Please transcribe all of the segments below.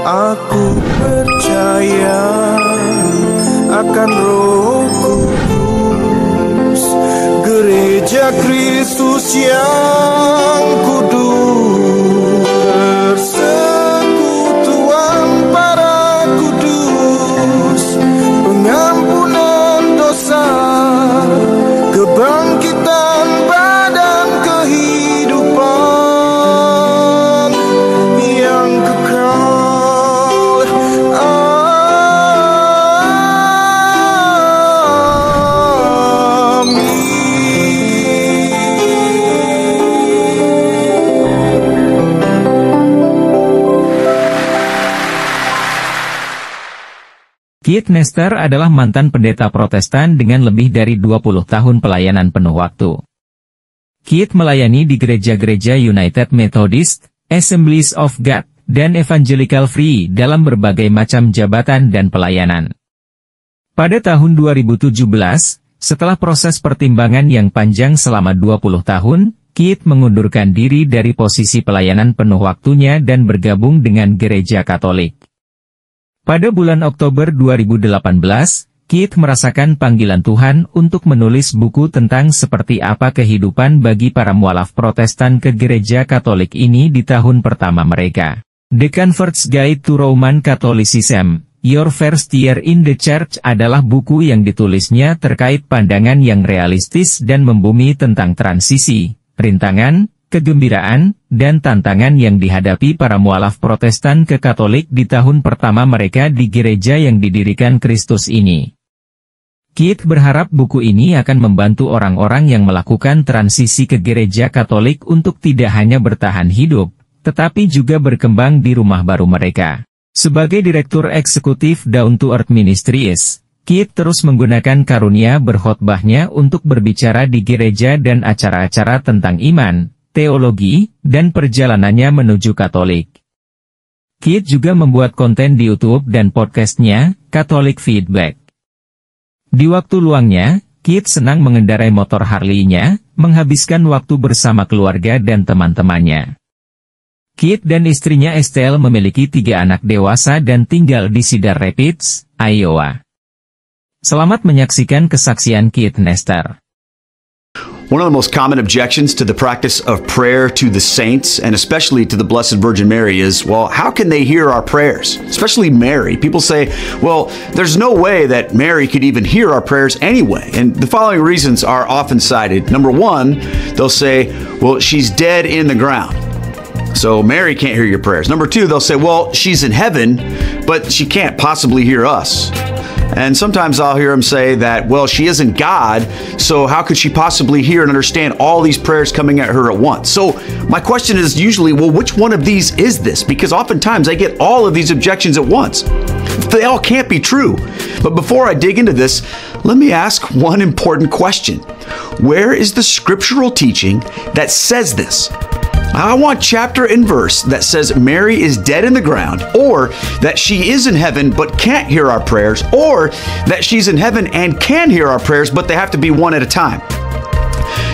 Aku percaya akan Roh Kudus, Gereja Kristus yang kudus, persekutuan para kudus, pengampunan dosa, kebangkitan badan, kehidupan yang kekal. Keith NESTER adalah mantan pendeta Protestan dengan lebih dari 20 tahun pelayanan penuh waktu. Keith melayani di gereja-gereja United Methodist, Assemblies of God, dan Evangelical dalam berbagai macam jabatan dan pelayanan. Pada tahun 2017, setelah proses pertimbangan yang panjang selama 20 tahun, Keith mengundurkan diri dari posisi pelayanan penuh waktunya dan bergabung dengan Gereja Katolik. Pada bulan Oktober 2018, Keith merasakan panggilan Tuhan untuk menulis buku tentang seperti apa kehidupan bagi para mualaf Protestan ke Gereja Katolik ini di tahun pertama mereka. The Convert's Guide to Roman Catholicism, Your First Year in the Church adalah buku yang ditulisnya terkait pandangan yang realistis dan membumi tentang transisi, rintangan, kegembiraan, dan tantangan yang dihadapi para mualaf Protestan ke Katolik di tahun pertama mereka di gereja yang didirikan Kristus ini. Keith berharap buku ini akan membantu orang-orang yang melakukan transisi ke gereja Katolik untuk tidak hanya bertahan hidup, tetapi juga berkembang di rumah baru mereka. Sebagai Direktur Eksekutif Down to Earth Ministries, Keith terus menggunakan karunia berkhotbahnya untuk berbicara di gereja dan acara-acara tentang iman, teologi, dan perjalanannya menuju Katolik. Keith juga membuat konten di YouTube dan podcastnya, Catholic Feedback. Di waktu luangnya, Keith senang mengendarai motor Harley-nya, menghabiskan waktu bersama keluarga dan teman-temannya. Keith dan istrinya Estelle memiliki 3 anak dewasa dan tinggal di Cedar Rapids, Iowa. Selamat menyaksikan kesaksian Keith NESTER. One of the most common objections to the practice of prayer to the saints, and especially to the Blessed Virgin Mary, is, well, how can they hear our prayers? Especially Mary. People say, well, there's no way that Mary could even hear our prayers anyway. And the following reasons are often cited. Number one, they'll say, well, she's dead in the ground, so Mary can't hear your prayers. Number two, they'll say, well, she's in heaven, but she can't possibly hear us. And sometimes I'll hear them say that, well, she isn't God, so how could she possibly hear and understand all these prayers coming at her at once? So my question is usually, well, which one of these is this? Because oftentimes I get all of these objections at once. They all can't be true. But before I dig into this, let me ask one important question. Where is the scriptural teaching that says this? I want chapter and verse that says Mary is dead in the ground, or that she is in heaven but can't hear our prayers, or that she's in heaven and can hear our prayers, but they have to be one at a time.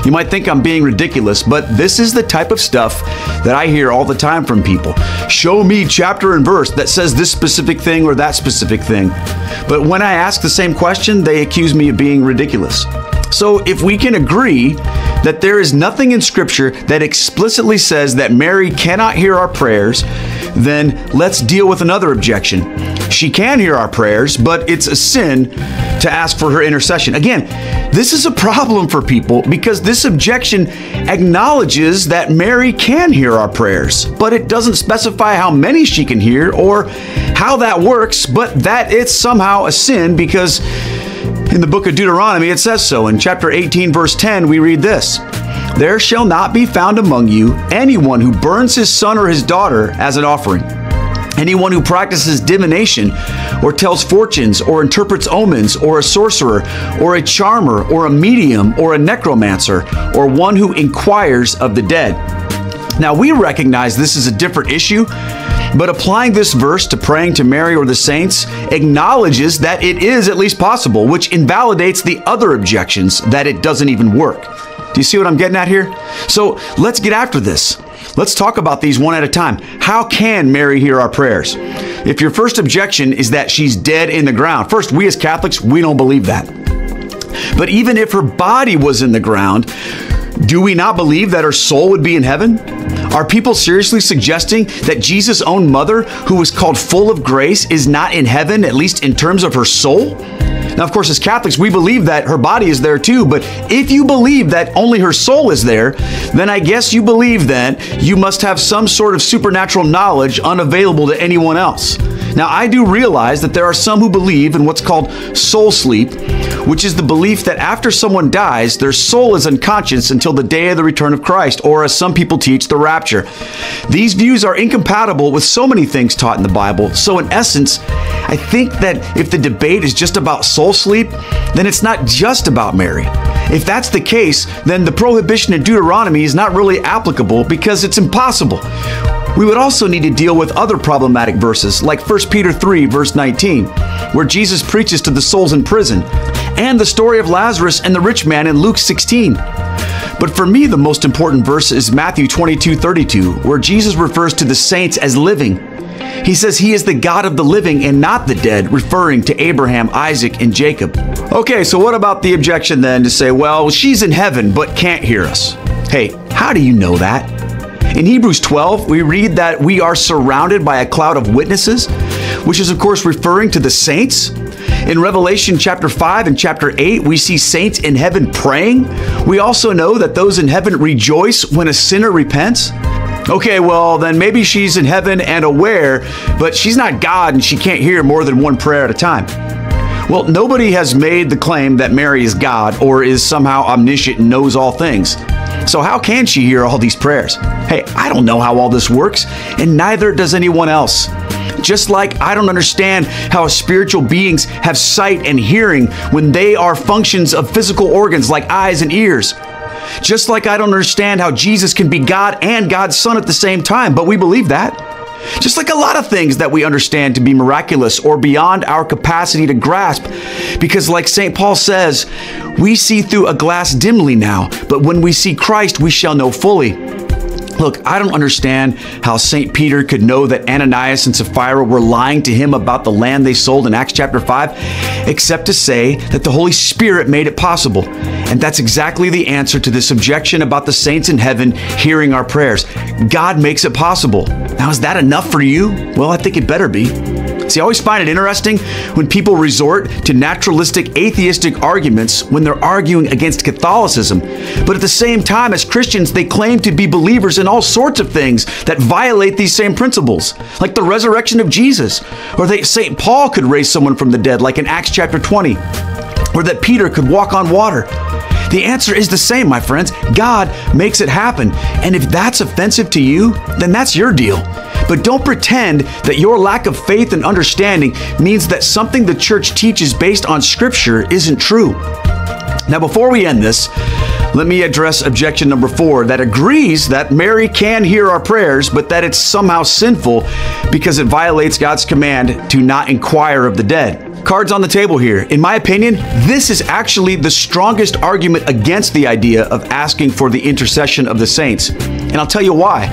You might think I'm being ridiculous, but this is the type of stuff that I hear all the time from people. Show me chapter and verse that says this specific thing or that specific thing. But when I ask the same question, they accuse me of being ridiculous. So if we can agree that there is nothing in Scripture that explicitly says that Mary cannot hear our prayers, then let's deal with another objection. She can hear our prayers, but it's a sin to ask for her intercession. Again, this is a problem for people because this objection acknowledges that Mary can hear our prayers, but it doesn't specify how many she can hear or how that works, but that it's somehow a sin because in the book of Deuteronomy, it says so. In chapter 18, verse 10, we read this: "There shall not be found among you anyone who burns his son or his daughter as an offering. Anyone who practices divination, or tells fortunes, or interprets omens, or a sorcerer, or a charmer, or a medium, or a necromancer, or one who inquires of the dead." Now, we recognize this is a different issue, but applying this verse to praying to Mary or the saints acknowledges that it is at least possible, which invalidates the other objections that it doesn't even work. Do you see what I'm getting at here? So let's get after this. Let's talk about these one at a time. How can Mary hear our prayers? If your first objection is that she's dead in the ground, first, we as Catholics, we don't believe that. But even if her body was in the ground, do we not believe that her soul would be in heaven? Are people seriously suggesting that Jesus' own mother, who was called full of grace, is not in heaven, at least in terms of her soul? Now, of course, as Catholics, we believe that her body is there too, but if you believe that only her soul is there, then I guess you believe that you must have some sort of supernatural knowledge unavailable to anyone else. Now, I do realize that there are some who believe in what's called soul sleep, which is the belief that after someone dies, their soul is unconscious until the day of the return of Christ, or as some people teach, the rapture. These views are incompatible with so many things taught in the Bible. So in essence, I think that if the debate is just about soul sleep, then it's not just about Mary. If that's the case, then the prohibition in Deuteronomy is not really applicable because it's impossible. We would also need to deal with other problematic verses like 1 Peter 3, verse 19, where Jesus preaches to the souls in prison, and the story of Lazarus and the rich man in Luke 16. But for me, the most important verse is Matthew 22:32, where Jesus refers to the saints as living. He says he is the God of the living and not the dead, referring to Abraham, Isaac, and Jacob. Okay, so what about the objection then to say, well, she's in heaven but can't hear us? Hey, how do you know that? In Hebrews 12, we read that we are surrounded by a cloud of witnesses, which is of course referring to the saints. In Revelation chapter 5 and chapter 8, we see saints in heaven praying. We also know that those in heaven rejoice when a sinner repents. Okay, well, then maybe she's in heaven and aware, but she's not God and she can't hear more than one prayer at a time. Well, nobody has made the claim that Mary is God or is somehow omniscient and knows all things. So how can she hear all these prayers? Hey, I don't know how all this works, and neither does anyone else. Just like I don't understand how spiritual beings have sight and hearing when they are functions of physical organs like eyes and ears. Just like I don't understand how Jesus can be God and God's Son at the same time, but we believe that. Just like a lot of things that we understand to be miraculous or beyond our capacity to grasp, because like St. Paul says, we see through a glass dimly now, but when we see Christ, we shall know fully. Look, I don't understand how St. Peter could know that Ananias and Sapphira were lying to him about the land they sold in Acts chapter 5, except to say that the Holy Spirit made it possible. And that's exactly the answer to this objection about the saints in heaven hearing our prayers. God makes it possible. Now, is that enough for you? Well, I think it better be. See, I always find it interesting when people resort to naturalistic, atheistic arguments when they're arguing against Catholicism. But at the same time, as Christians, they claim to be believers in all sorts of things that violate these same principles, like the resurrection of Jesus, or that St. Paul could raise someone from the dead, like in Acts chapter 20, or that Peter could walk on water. The answer is the same, my friends. God makes it happen. And if that's offensive to you, then that's your deal. But don't pretend that your lack of faith and understanding means that something the church teaches based on Scripture isn't true. Now, before we end this, let me address objection number 4 that agrees that Mary can hear our prayers, but that it's somehow sinful because it violates God's command to not inquire of the dead. Cards on the table here. In my opinion, this is actually the strongest argument against the idea of asking for the intercession of the saints. And I'll tell you why.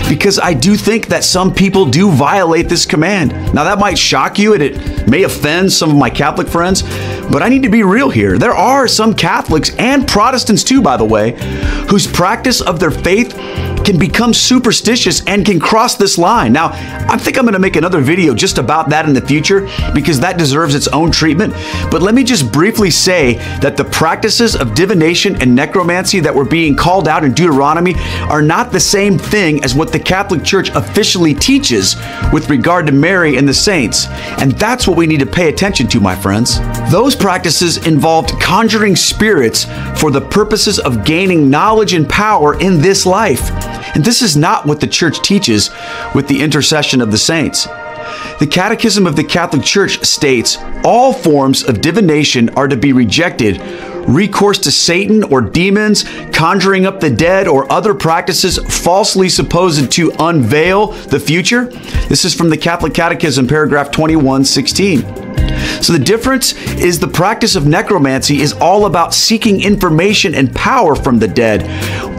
Because I do think that some people do violate this command. Now, that might shock you and it may offend some of my Catholic friends, but I need to be real here. There are some Catholics and Protestants too, by the way, whose practice of their faith can become superstitious and can cross this line. Now, I think I'm going to make another video just about that in the future because that deserves its own treatment. But let me just briefly say that the practices of divination and necromancy that were being called out in Deuteronomy are not the same thing as what the Catholic Church officially teaches with regard to Mary and the saints. And that's what we need to pay attention to, my friends. Those practices involved conjuring spirits for the purposes of gaining knowledge and power in this life. And this is not what the Church teaches with the intercession of the saints. The Catechism of the Catholic Church states, all forms of divination are to be rejected. Recourse to Satan or demons, conjuring up the dead, or other practices falsely supposed to unveil the future. This is from the Catholic Catechism, paragraph 2116. So the difference is the practice of necromancy is all about seeking information and power from the dead,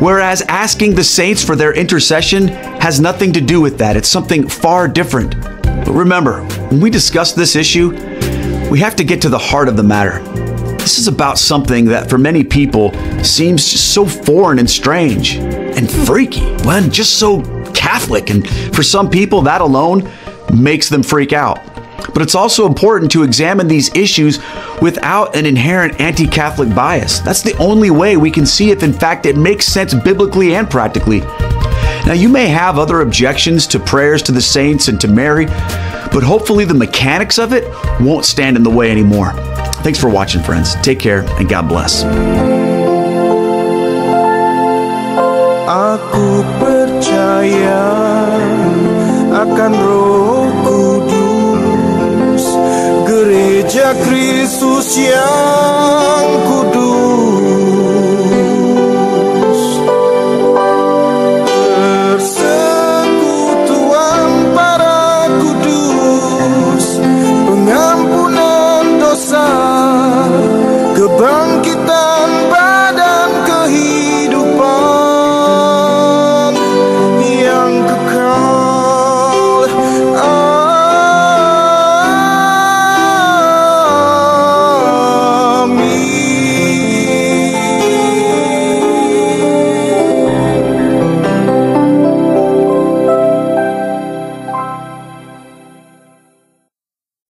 whereas asking the saints for their intercession has nothing to do with that. It's something far different. But remember, when we discuss this issue, we have to get to the heart of the matter. This is about something that for many people seems just so foreign and strange and freaky. Well, just so Catholic. And for some people, that alone makes them freak out. But it's also important to examine these issues without an inherent anti-Catholic bias. That's the only way we can see if, in fact, it makes sense biblically and practically. Now, you may have other objections to prayers to the saints and to Mary, but hopefully the mechanics of it won't stand in the way anymore. Thanks for watching, friends. Take care, and God bless. Aku percaya akan Roh Kudus, Gereja Kristus yang kudus.